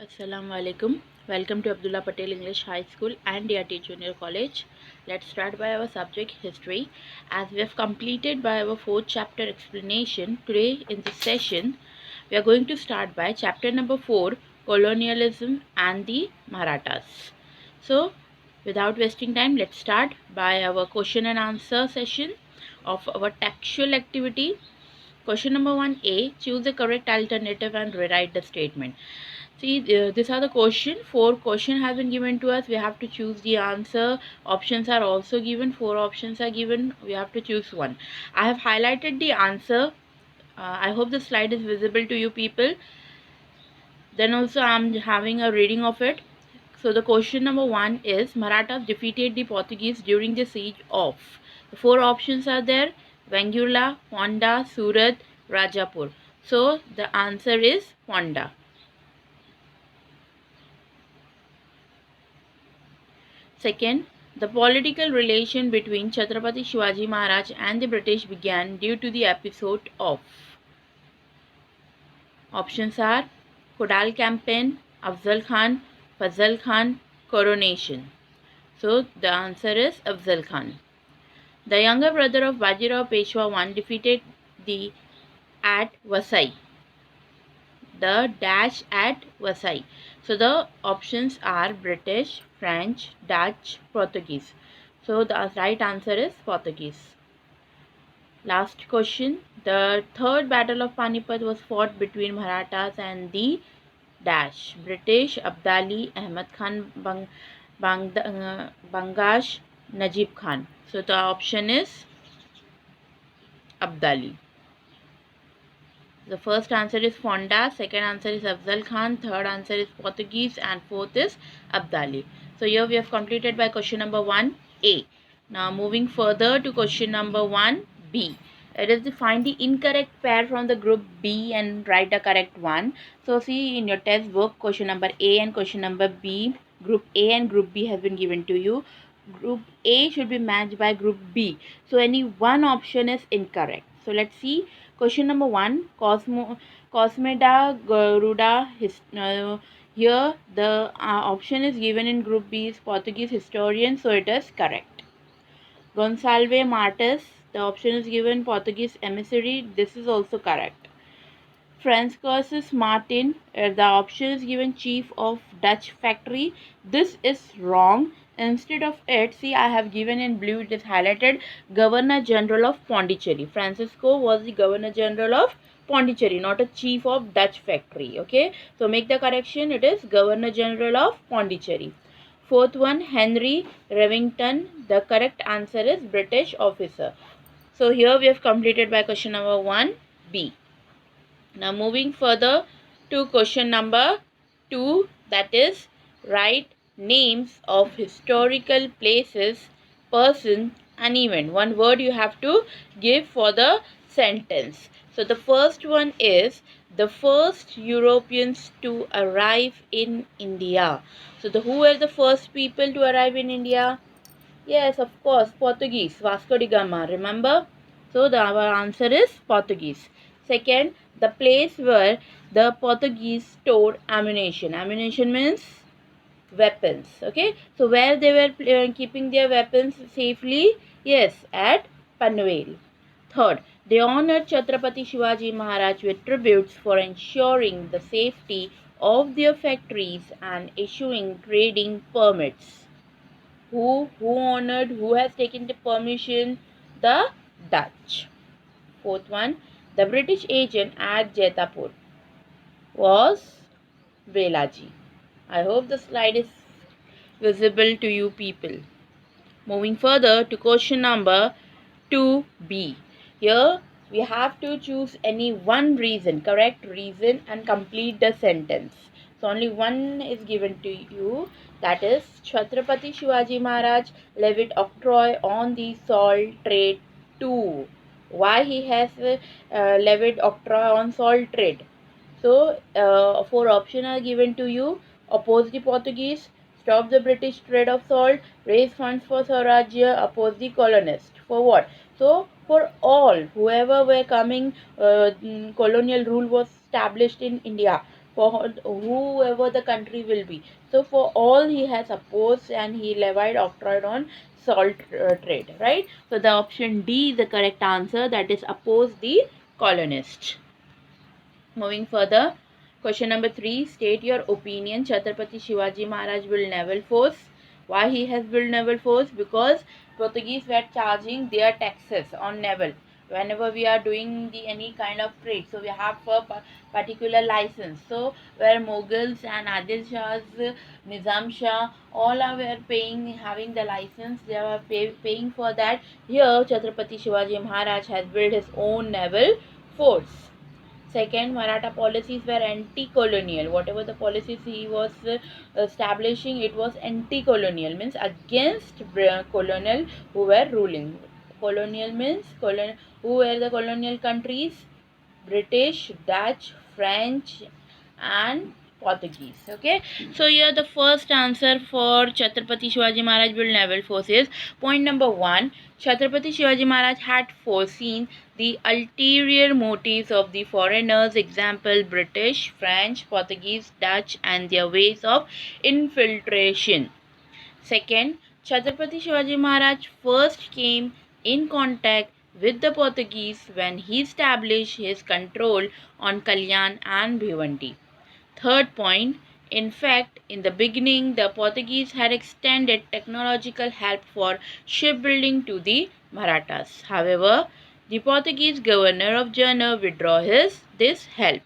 Assalamu alaikum. Welcome to Abdullah Patel English High School and DRT Junior College. Let's start by our subject history. As we have completed by our fourth chapter explanation, today in this session we are going to start by chapter number 4, colonialism and the Marathas. So without wasting time, let's start by our question and answer session of our textual activity. Question number 1A, choose the correct alternative and rewrite the statement. See, these are the question. 4 question has been given to us. We have to choose the answer. Options are also given. 4 options are given. We have to choose one. I have highlighted the answer. I hope the slide is visible to you people. Then also I am having a reading of it. So the question number 1 is Marathas defeated the Portuguese during the siege of. The 4 options are there: Vengula, Ponda, Surat, Rajapur. So the answer is Ponda. Second, the political relation between Chhatrapati Shivaji Maharaj and the British began due to the episode of. Options are Kodal campaign, Afzal Khan, Fazal Khan, coronation. So the answer is Afzal Khan. The younger brother of Bajirao Peshwa I defeated the at Vasai. The dash at Vasai. So the options are British, French, Dutch, Portuguese. So the right answer is Portuguese. Last question. The third battle of Panipat was fought between Marathas and the dash British, Abdali, Ahmad Khan, Bangash, Najib Khan. So the option is Abdali. The first answer is Fonda, second answer is Afzal Khan, third answer is Portuguese, and fourth is Abdali. So here we have completed by question number 1A. Now moving further to question number 1B. It is to find the incorrect pair from the group B and write the correct one. So see in your test book, question number A and question number B, group A and group B has been given to you. Group A should be matched by group B. So any one option is incorrect. So let's see. Question number 1, Cosmeda Garuda. Here the option is given in group B is Portuguese historian, so it is correct. Gonçalves Martins, the option is given Portuguese emissary, this is also correct. Franciscus Martin, the option is given chief of Dutch factory, this is wrong. Instead of it, see I have given in blue, it is highlighted Governor General of Pondicherry. Francisco was the Governor General of Pondicherry, not a chief of Dutch factory. Okay, so make the correction, it is Governor General of Pondicherry. Fourth one, Henry Revington, the correct answer is British officer. So here we have completed by question number 1B. Now moving further to question number 2, that is write names of historical places, person and event. One word you have to give for the sentence. So the first one is the first Europeans to arrive in India. So who were the first people to arrive in India? Yes, of course, Portuguese, Vasco da Gama, remember? So our answer is Portuguese. Second, the place where the Portuguese stored ammunition. Ammunition means weapons. Okay, so where they were keeping their weapons safely? Yes, at Panvel. Third, they honored Chhatrapati Shivaji Maharaj with tributes for ensuring the safety of their factories and issuing trading permits. Who honored, who has taken the permission? The Dutch. Fourth one, the British agent at Jaitapur was Velaji. I hope the slide is visible to you people. Moving further to question number 2B. Here we have to choose any one reason, correct reason, and complete the sentence. So only one is given to you, that is Chhatrapati Shivaji Maharaj levied octroi on the salt trade too. Why he has levied octroi on salt trade? So, 4 options are given to you: oppose the Portuguese, stop the British trade of salt, raise funds for Swarajya, oppose the colonists. For what? So, for all, whoever were coming, colonial rule was established in India. for whoever the country will be. So for all he has opposed and he levied octroi on salt trade, right? So the option D is the correct answer, that is oppose the colonist. Moving further, question number 3, state your opinion. Chhatrapati Shivaji Maharaj built naval force. Why he has built naval force? Because Portuguese were charging their taxes on naval whenever we are doing the any kind of trade. So we have a particular license. So where Mughals and Adil Shahs, Nizam Shah, all are were paying, having the license, they were paying for that. Here Chhatrapati Shivaji Maharaj has built his own naval force. Second, Maratha policies were anti-colonial. Whatever the policies he was establishing, it was anti-colonial, means against colonial who were ruling. Colonial means who were the colonial countries? British, Dutch, French, and Portuguese. Okay, so here the first answer for Chhatrapati Shivaji Maharaj built naval forces. Point number 1, Chhatrapati Shivaji Maharaj had foreseen the ulterior motives of the foreigners, example British, French, Portuguese, Dutch, and their ways of infiltration. Second, Chhatrapati Shivaji Maharaj first came in contact with the Portuguese when he established his control on Kalyan and Bhiwandi. Third point, in fact, in the beginning, the Portuguese had extended technological help for shipbuilding to the Marathas. However, the Portuguese governor of Jannah withdrew this help.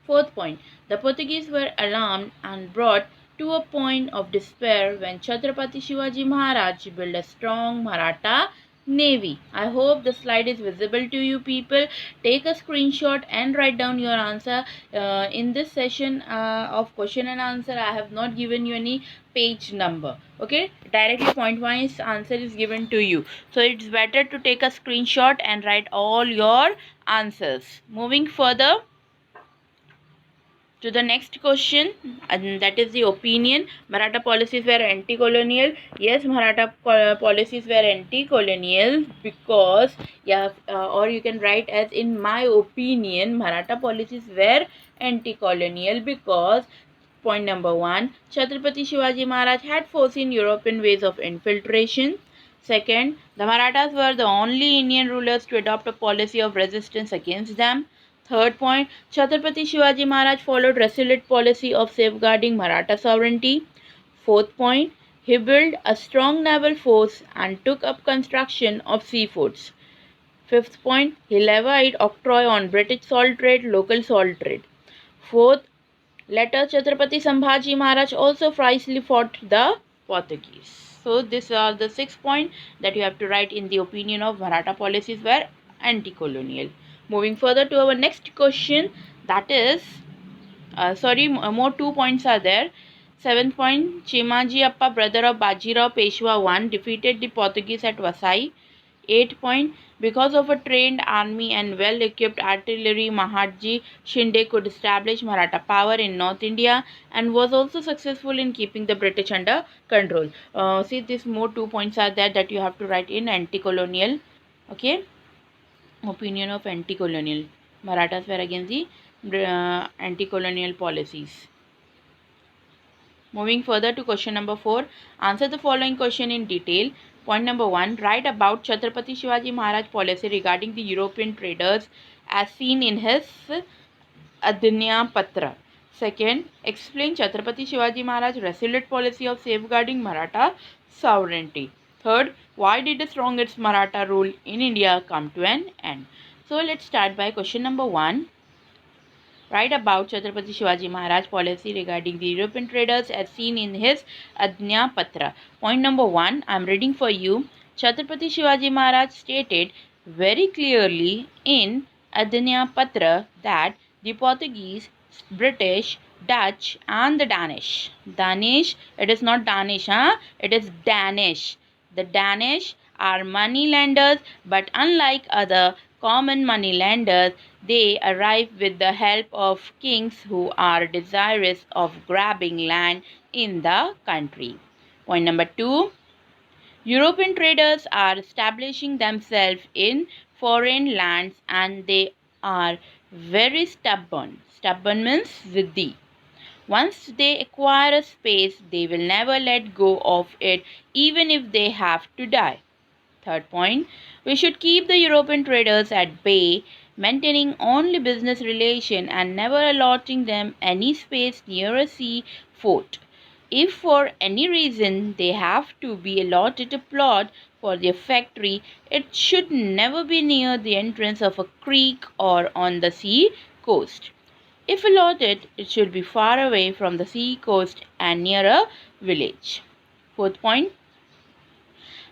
Fourth point, the Portuguese were alarmed and brought to a point of despair when Chhatrapati Shivaji Maharaj built a strong Maratha navy. I hope the slide is visible to you people. Take a screenshot and write down your answer. In this session of question and answer, I have not given you any page number. Okay, directly point wise answer is given to you. So it's better to take a screenshot and write all your answers. Moving further to the next question, and that is the opinion. Maratha policies were anti-colonial. Yes, Maratha policies were anti-colonial because, yeah, or you can write as in my opinion, Maratha policies were anti-colonial because point number 1, Chhatrapati Shivaji Maharaj had foreseen European ways of infiltration. Second, the Marathas were the only Indian rulers to adopt a policy of resistance against them. Third point, Chhatrapati Shivaji Maharaj followed resolute policy of safeguarding Maratha sovereignty. Fourth point, he built a strong naval force and took up construction of sea forts. Fifth point, he levied octroi on British salt trade, local salt trade. Fourth, later Chhatrapati Sambhaji Maharaj also fiercely fought the Portuguese. So these are the 6 points that you have to write in the opinion of Maratha policies were anti-colonial. Moving further to our next question, that is, more 2 points are there. 7th point, Chimaji Appa, brother of Bajirao Peshwa I, defeated the Portuguese at Vasai. 8th point, because of a trained army and well-equipped artillery, Mahatji Shinde could establish Maratha power in North India and was also successful in keeping the British under control. See, these more 2 points are there that you have to write in anti-colonial. Okay, opinion of anti-colonial. Marathas were against the anti-colonial policies. Moving further to question number 4, answer the following question in detail. Point number 1, write about Chhatrapati Shivaji Maharaj policy regarding the European traders as seen in his Adnya Patra. Second, explain Chhatrapati Shivaji Maharaj resolute policy of safeguarding Maratha sovereignty. Third, why did the strongest Maratha rule in India come to an end? So let's start by question number 1. Write about Chhatrapati Shivaji Maharaj policy regarding the European traders as seen in his Adnya Patra. Point number 1, I am reading for you. Chhatrapati Shivaji Maharaj stated very clearly in Adnya Patra that the Portuguese, British, Dutch and the Danish, it is not Danish, it is Danish. The Danish are money lenders, but unlike other common money lenders, they arrive with the help of kings who are desirous of grabbing land in the country. Point number 2, European traders are establishing themselves in foreign lands and they are Very stubborn. Stubborn means ziddi. Once they acquire a space, they will never let go of it even if they have to die. Third point, we should keep the European traders at bay, maintaining only business relation and never allotting them any space near a sea fort. If for any reason they have to be allotted a plot for their factory, it should never be near the entrance of a creek or on the sea coast. If allotted, it should be far away from the sea coast and near a village. Fourth point,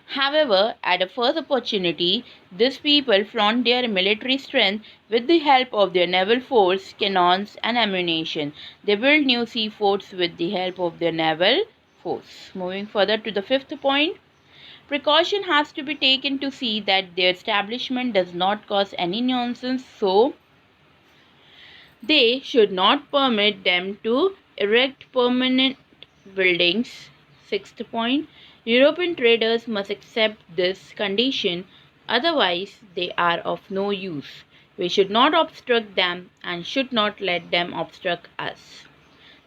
however, at a first opportunity, these people flaunt their military strength with the help of their naval force, cannons, and ammunition. They build new sea forts with the help of their naval force. Moving further to the fifth point, precaution has to be taken to see that their establishment does not cause any nonsense, so they should not permit them to erect permanent buildings. Sixth point, European traders must accept this condition, otherwise, they are of no use. We should not obstruct them and should not let them obstruct us.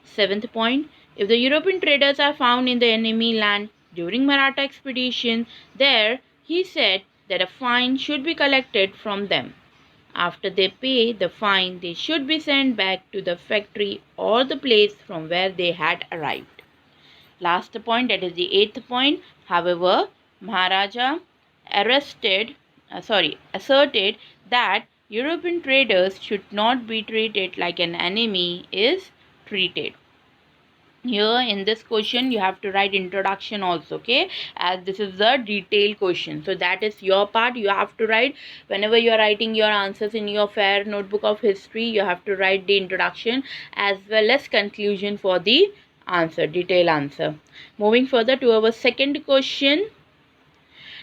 Seventh point, if the European traders are found in the enemy land during Maratha expedition, there he said that a fine should be collected from them. After they pay the fine, they should be sent back to the factory or the place from where they had arrived. Last point, that is the eighth point. However, Maharaja asserted that European traders should not be treated like an enemy is treated. Here in this question you have to write introduction also, okay, as this is the detailed question. So that is your part. You have to write, whenever you are writing your answers in your fair notebook of history, you have to write the introduction as well as conclusion for the answer, detailed answer. Moving further to our second question.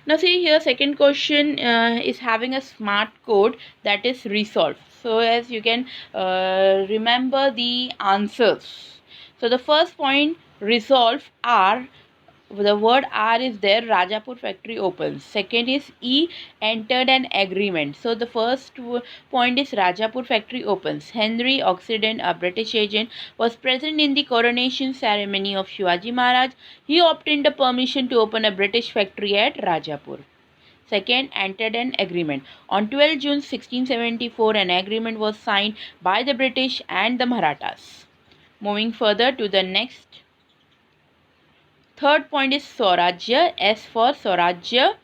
Now see here, second question is having a smart code, that is resolve. So as you can remember the answers. So the first point, resolve R, the word R is there, Rajapur factory opens. Second is E, entered an agreement. So the first point is Rajapur factory opens. Henry Occident, a British agent, was present in the coronation ceremony of Shivaji Maharaj. He obtained a permission to open a British factory at Rajapur. Second, entered an agreement. On 12 June 1674, an agreement was signed by the British and the Marathas. Moving further to the next. Third point is Swarajya, S for Swarajya.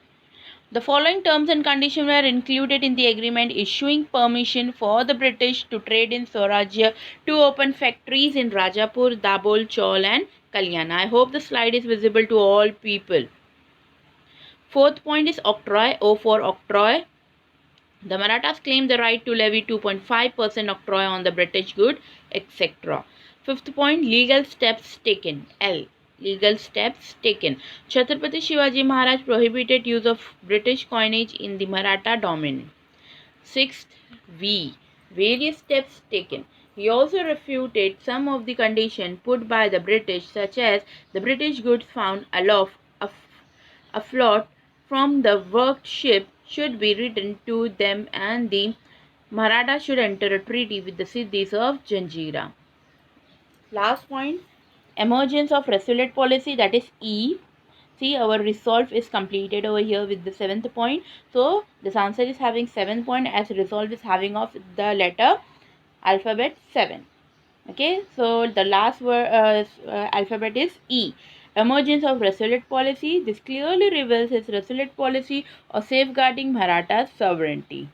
The following terms and conditions were included in the agreement issuing permission for the British to trade in Swarajya to open factories in Rajapur, Dabol, Chaul and Kalyana. I hope the slide is visible to all people. Fourth point is octroi, O for octroi. The Marathas claimed the right to levy 2.5% octroi on the British good, etc. Fifth point, legal steps taken, L. Legal steps taken. Chhatrapati Shivaji Maharaj prohibited use of British coinage in the Maratha domain. Sixth, V. Various steps taken. He also refuted some of the conditions put by the British, such as the British goods found afloat from the worked ship should be returned to them, and the Maratha should enter a treaty with the Siddhis of Janjira. Last point, emergence of resolute policy, that is E. See, our resolve is completed over here with the seventh point. So this answer is having 7 point, as resolve is having of the letter alphabet 7. Okay, so the last word alphabet is E. Emergence of resolute policy. This clearly reveals his resolute policy of safeguarding Maratha's sovereignty.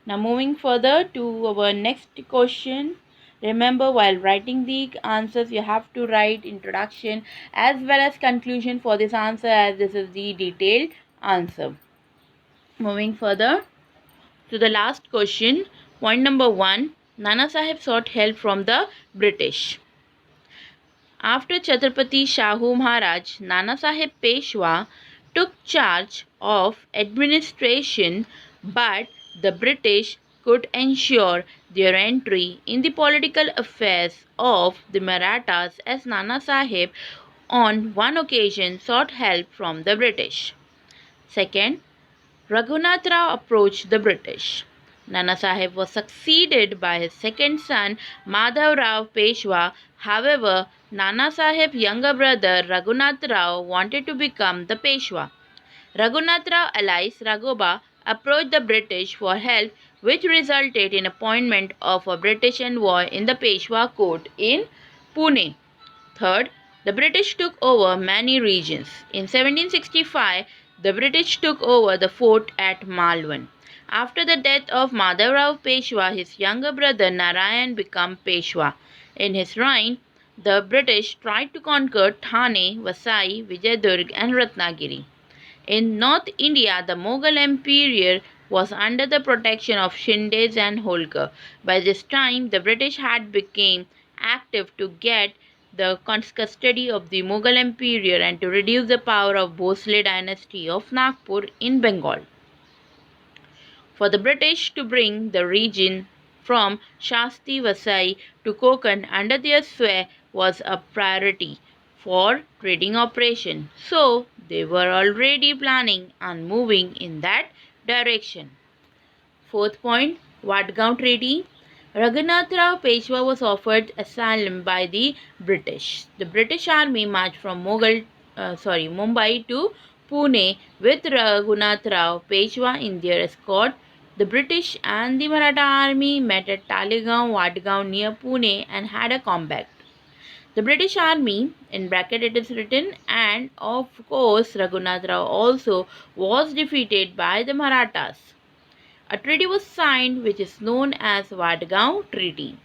Now moving further to our next question. Remember, while writing the answers, you have to write introduction as well as conclusion for this answer, as this is the detailed answer. Moving further to the last question. Point number 1. Nana Sahib sought help from the British. After Chhatrapati Shahu Maharaj, Nana Sahib Peshwa took charge of administration, but the British could ensure their entry in the political affairs of the Marathas, as Nana Sahib on one occasion sought help from the British. Second, Raghunath Rao approached the British. Nana Sahib was succeeded by his second son Madhav Rao Peshwa. However, Nana Sahib's younger brother Raghunath Rao wanted to become the Peshwa. Raghunath Rao alias Raghoba approached the British for help, which resulted in appointment of a British envoy in the Peshwa court in Pune. Third, the British took over many regions. In 1765, the British took over the fort at Malwan. After the death of Madhavrao Peshwa, his younger brother Narayan became Peshwa. In his reign, the British tried to conquer Thane, Vasai, Vijayadurg and Ratnagiri. In North India, the Mughal Empire was under the protection of Shindes and Holkar. By this time, the British had become active to get the custody of the Mughal Empire and to reduce the power of Bhosle dynasty of Nagpur in Bengal. For the British to bring the region from Shasti Vasai to Konkan under their sway was a priority for trading operation. So they were already planning on moving in that direction. Fourth point, Vadgaon Treaty. Raghunath Rao Peshwa was offered asylum by the British. The British army marched from Mumbai to Pune with Raghunath Rao Peshwa in their escort. The British and the Maratha army met at Talegaon, Vadgaon near Pune and had a combat. The British army, in bracket it is written, and of course Raghunath Rao also was defeated by the Marathas. A treaty was signed which is known as Vadgaon Treaty.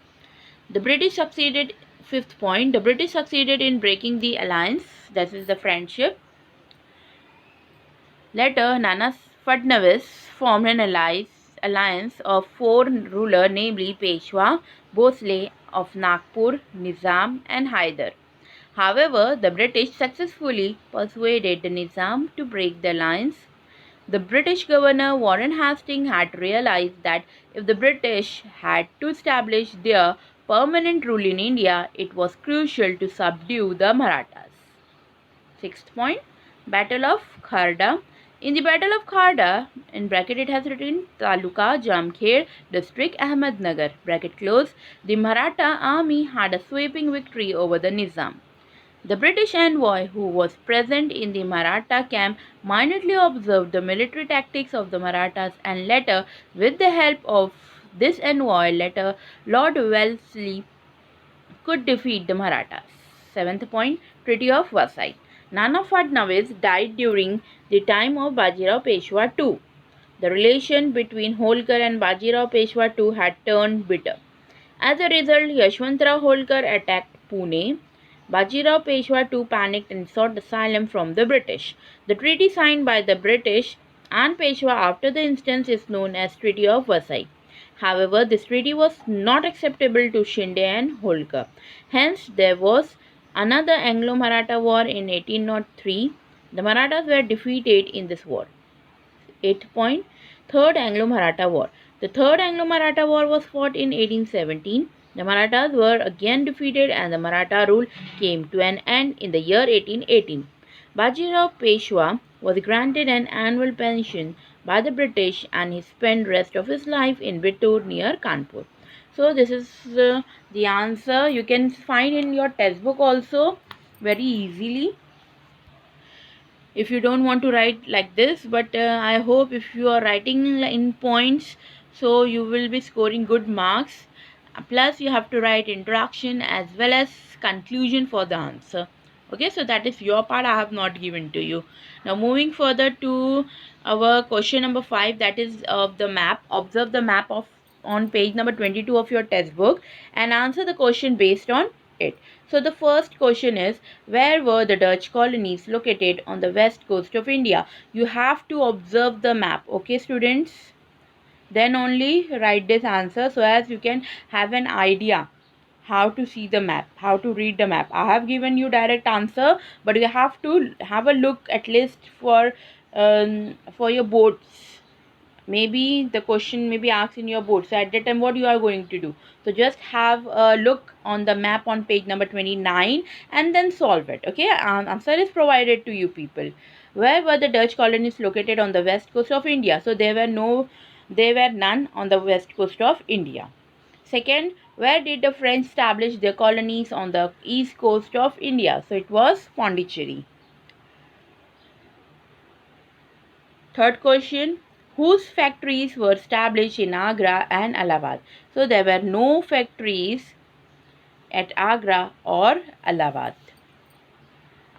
The British succeeded, fifth point, the British succeeded in breaking the alliance, that is the friendship. Later, Nana Fadnavis formed an alliance of four rulers, namely Peshwa, Bhosle of Nagpur, Nizam and Hyder. However, the British successfully persuaded the Nizam to break the alliance. The British governor Warren Hastings had realized that if the British had to establish their permanent rule in India, it was crucial to subdue the Marathas. Sixth point, Battle of Kharda. In the Battle of Kharda, in bracket it has written Taluka Jamkher, district Ahmednagar, bracket close, the Maratha army had a sweeping victory over the Nizam. The British envoy, who was present in the Maratha camp, minutely observed the military tactics of the Marathas and later, with the help of this envoy, Lord Wellesley could defeat the Marathas. Seventh point, Treaty of Vasai. Nana Fadnavis died during the time of Bajirao Peshwa II. The relation between Holkar and Bajirao Peshwa II had turned bitter. As a result, Yashwantrao Holkar attacked Pune. Bajirao Peshwa II panicked and sought asylum from the British. The treaty signed by the British and Peshwa after the instance is known as Treaty of Vasai. However, this treaty was not acceptable to Shinde and Holkar. Hence, there was another Anglo-Maratha war in 1803. The Marathas were defeated in this war. 8th point, Third Anglo-Maratha War. The Third Anglo-Maratha War was fought in 1817. The Marathas were again defeated and the Maratha rule came to an end in the year 1818. Bajirao Peshwa was granted an annual pension by the British and he spent rest of his life in Bittur near Kanpur. So this is the answer. You can find in your textbook also very easily if you don't want to write like this, but I hope if you are writing in points, so you will be scoring good marks. Plus you have to write introduction as well as conclusion for the answer. Okay, so that is your part, I have not given to you. Now moving further to our question number 5, that is of the map. Observe the map of on page number 22 of your textbook and answer the question based on it. So the first question is, where were the Dutch colonies located on the west coast of India? You have to observe the map, okay students? Then only write this answer so as you can have an idea how to see the map, how to read the map. I have given you direct answer, but you have to have a look at least for your boards. Maybe the question may be asked in your board. So at that time, what you are going to do? So just have a look on the map on page number 29 and then solve it. Okay, answer is provided to you people. Where were the Dutch colonies located on the west coast of India? So there were no There were none on the west coast of India. Second, where did the French establish their colonies on the east coast of India? So it was Pondicherry. Third question, whose factories were established in Agra and Allahabad? So there were no factories at Agra or Allahabad.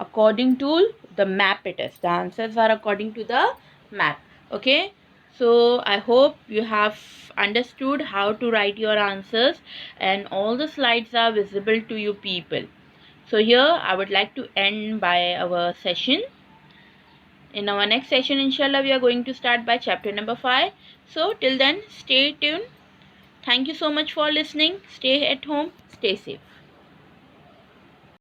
According to the map it is. The answers are according to the map. Okay. So I hope you have understood how to write your answers and all the slides are visible to you people. So here I would like to end by our session. In our next session, inshallah, we are going to start by chapter number 5. So till then, stay tuned. Thank you so much for listening. Stay at home. Stay safe.